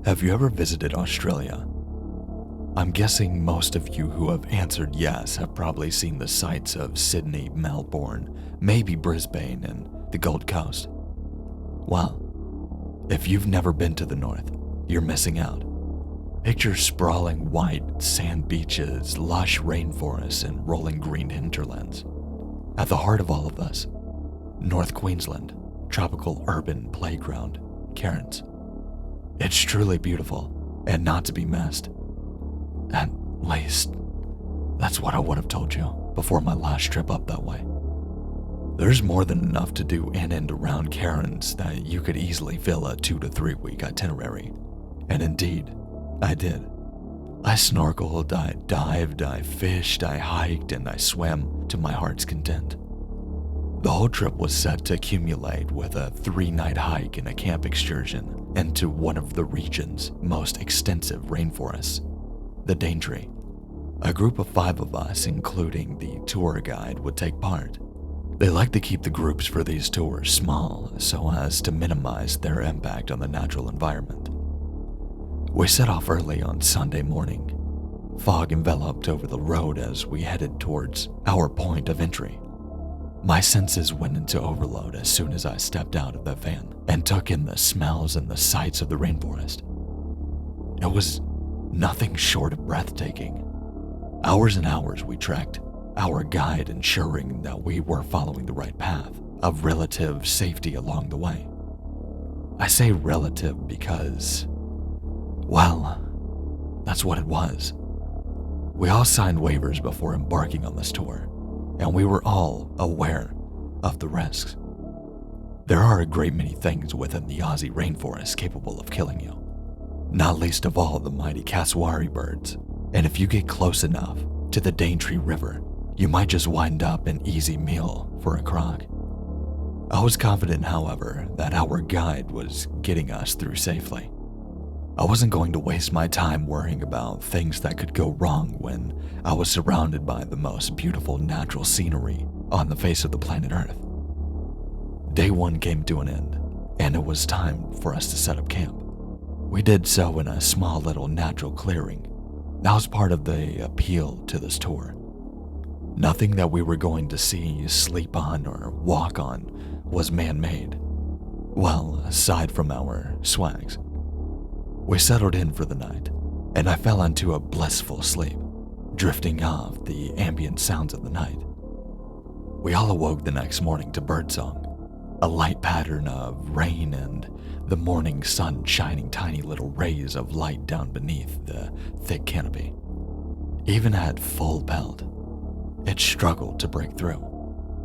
Have you ever visited Australia? I'm guessing most of you who have answered yes have probably seen the sights of Sydney, Melbourne, maybe Brisbane, and the Gold Coast. Well, if you've never been to the north, you're missing out. Picture sprawling white sand beaches, lush rainforests, and rolling green hinterlands. At the heart of all of this, North Queensland, tropical urban playground, Cairns. It's truly beautiful and not to be missed. At least, that's what I would have told you before my last trip up that way. There's more than enough to do in and around Cairns that you could easily fill a 2 to 3 week itinerary. And indeed, I did. I snorkeled, I dived, I fished, I hiked, and I swam to my heart's content. The whole trip was set to accumulate with a 3-night hike and a camp excursion into one of the region's most extensive rainforests, the Daintree. A group of 5 of us, including the tour guide, would take part. They like to keep the groups for these tours small so as to minimize their impact on the natural environment. We set off early on Sunday morning. Fog enveloped over the road as we headed towards our point of entry. My senses went into overload as soon as I stepped out of the van and took in the smells and the sights of the rainforest. It was nothing short of breathtaking. Hours and hours we trekked, our guide ensuring that we were following the right path of relative safety along the way. I say relative because, well, that's what it was. We all signed waivers before embarking on this tour, and we were all aware of the risks. There are a great many things within the Aussie rainforest capable of killing you, not least of all the mighty cassowary birds, and if you get close enough to the Daintree River, you might just wind up an easy meal for a croc. I was confident, however, that our guide was getting us through safely. I wasn't going to waste my time worrying about things that could go wrong when I was surrounded by the most beautiful natural scenery on the face of the planet Earth. Day 1 came to an end, and it was time for us to set up camp. We did so in a small little natural clearing. That was part of the appeal to this tour. Nothing that we were going to see, sleep on, or walk on was man-made. Well, aside from our swags. We settled in for the night, and I fell into a blissful sleep, drifting off the ambient sounds of the night. We all awoke the next morning to birdsong, a light pattern of rain and the morning sun shining tiny little rays of light down beneath the thick canopy. Even at full pelt, it struggled to break through.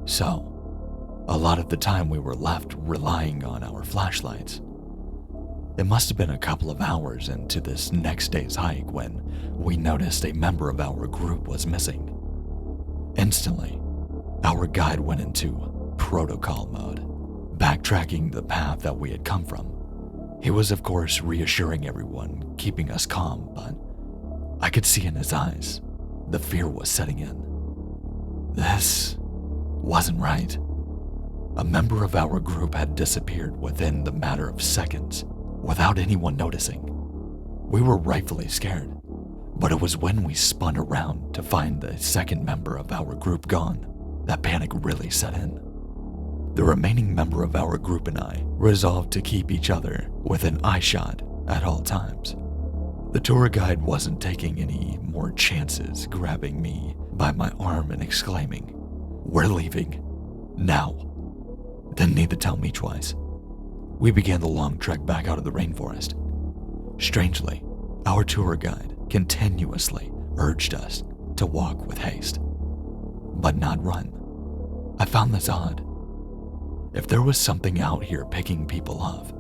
So, a lot of the time we were left relying on our flashlights. It must have been a couple of hours into this next day's hike when we noticed a member of our group was missing. Instantly, our guide went into protocol mode, backtracking the path that we had come from. He was, of course, reassuring everyone, keeping us calm, but I could see in his eyes the fear was setting in. This wasn't right. A member of our group had disappeared within the matter of seconds, without anyone noticing. We were rightfully scared, but it was when we spun around to find the second member of our group gone that panic really set in. The remaining member of our group and I resolved to keep each other within eyeshot at all times. The tour guide wasn't taking any more chances, grabbing me by my arm and exclaiming, "We're leaving, now." Didn't need to tell me twice. We began the long trek back out of the rainforest. Strangely, our tour guide continuously urged us to walk with haste, but not run. I found this odd. If there was something out here picking people off,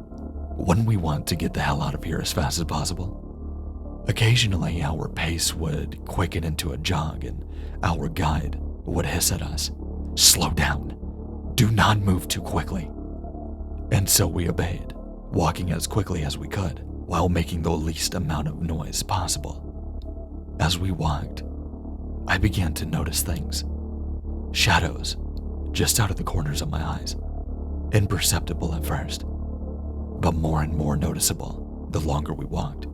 wouldn't we want to get the hell out of here as fast as possible? Occasionally, our pace would quicken into a jog and our guide would hiss at us, "Slow down. Do not move too quickly." And so we obeyed, walking as quickly as we could while making the least amount of noise possible. As we walked, I began to notice things. Shadows just out of the corners of my eyes, imperceptible at first, but more and more noticeable the longer we walked.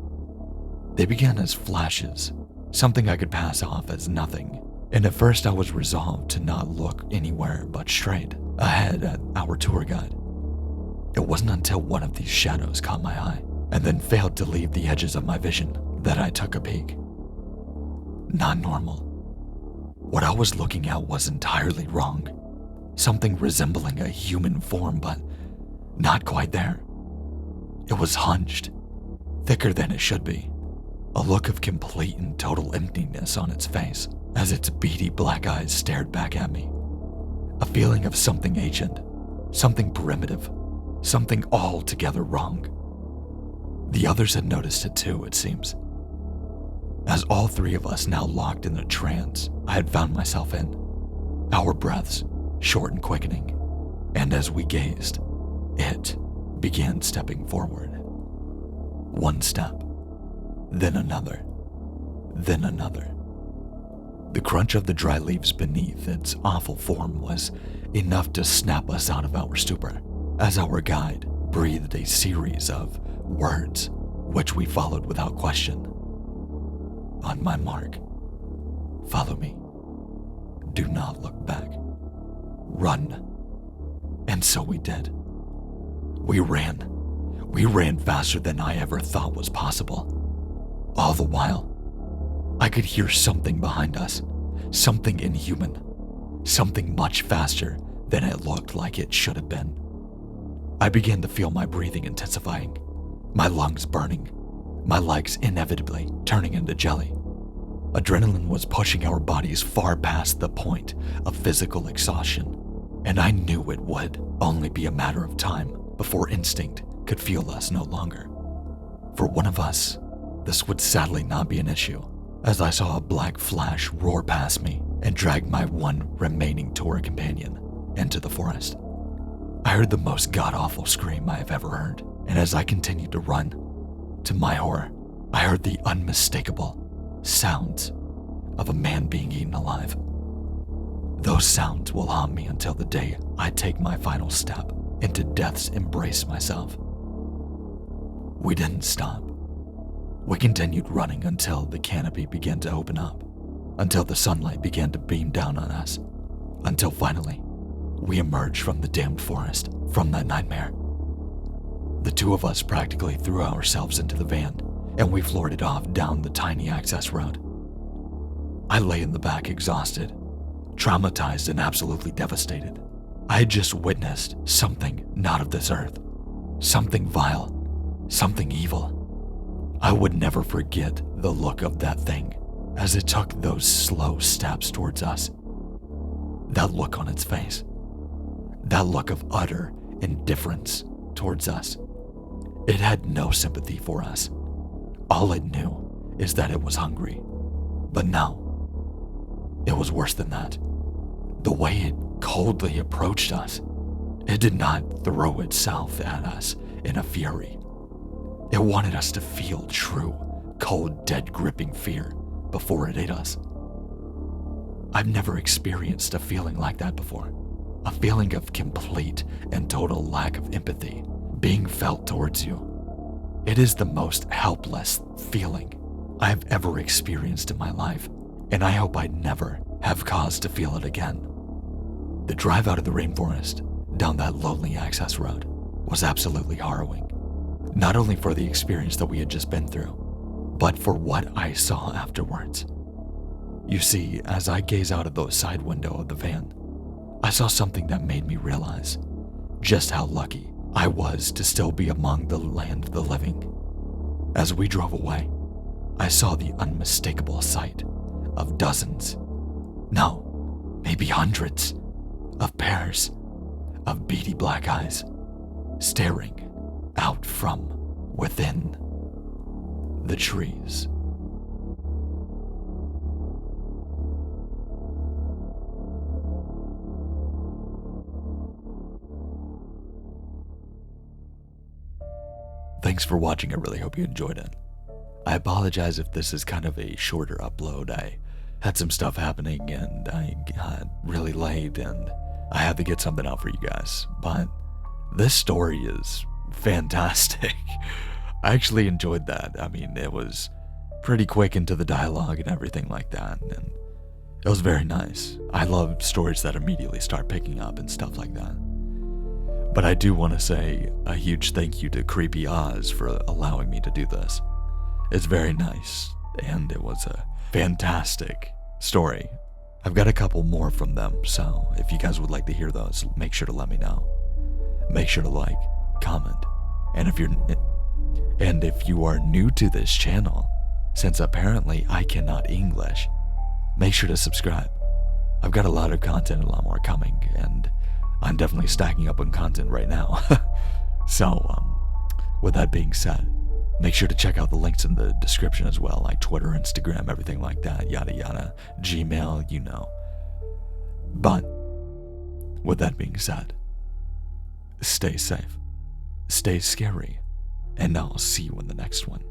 They began as flashes, something I could pass off as nothing, and at first I was resolved to not look anywhere but straight ahead at our tour guide. It wasn't until one of these shadows caught my eye and then failed to leave the edges of my vision that I took a peek. Not normal. What I was looking at was entirely wrong. Something resembling a human form, but not quite there. It was hunched, thicker than it should be, a look of complete and total emptiness on its face as its beady black eyes stared back at me. A feeling of something ancient, something primitive, something altogether wrong. The others had noticed it too, it seems. As all three of us now locked in the trance I had found myself in, our breaths short and quickening, and as we gazed, it began stepping forward. One step, then another, then another. The crunch of the dry leaves beneath its awful form was enough to snap us out of our stupor, as our guide breathed a series of words which we followed without question. On my mark, follow me. Do not look back. Run. And so we did. We ran. We ran faster than I ever thought was possible. All the while, I could hear something behind us, something inhuman, something much faster than it looked like it should have been. I began to feel my breathing intensifying, my lungs burning, my legs inevitably turning into jelly. Adrenaline was pushing our bodies far past the point of physical exhaustion, and I knew it would only be a matter of time before instinct could fuel us no longer. For one of us, this would sadly not be an issue, as I saw a black flash roar past me and drag my one remaining tour companion into the forest. I heard the most god-awful scream I have ever heard, and as I continued to run, to my horror, I heard the unmistakable sounds of a man being eaten alive. Those sounds will haunt me until the day I take my final step into death's embrace myself. We didn't stop. We continued running until the canopy began to open up, until the sunlight began to beam down on us, until finally we emerged from the damned forest, from that nightmare. The two of us practically threw ourselves into the van, and we floored it off down the tiny access road. I lay in the back exhausted, traumatized and absolutely devastated. I had just witnessed something not of this earth, something vile, something evil. I would never forget the look of that thing as it took those slow steps towards us. That look on its face, that look of utter indifference towards us. It had no sympathy for us. All it knew is that it was hungry. But no, it was worse than that. The way it coldly approached us, it did not throw itself at us in a fury. It wanted us to feel true, cold, dead gripping fear before it ate us. I've never experienced a feeling like that before. A feeling of complete and total lack of empathy being felt towards you. It is the most helpless feeling I have ever experienced in my life, and I hope I never have cause to feel it again. The drive out of the rainforest down that lonely access road was absolutely harrowing, not only for the experience that we had just been through, but for what I saw afterwards. You see, as I gaze out of the side window of the van, I saw something that made me realize just how lucky I was to still be among the land of the living. As we drove away, I saw the unmistakable sight of dozens, no, maybe hundreds, of pairs of beady black eyes staring out from within the trees. Thanks for watching. I really hope you enjoyed it. I apologize if this is kind of a shorter upload. I had some stuff happening and I got really late and I had to get something out for you guys. But this story is fantastic. I actually enjoyed that. I mean, it was pretty quick into the dialogue and everything like that, and it was very nice. I love stories that immediately start picking up and stuff like that. But I do want to say a huge thank you to Creepy Oz for allowing me to do this. It's very nice, and it was a fantastic story. I've got a couple more from them, so if you guys would like to hear those, make sure to let me know. Make sure to like, comment, and if you are new to this channel, since apparently I cannot English, make sure to subscribe. I've got a lot of content, a lot more coming, and I'm definitely stacking up on content right now. So, with that being said, make sure to check out the links in the description as well, like Twitter, Instagram, everything like that, yada yada, Gmail, you know. But, with that being said, stay safe, stay scary, and I'll see you in the next one.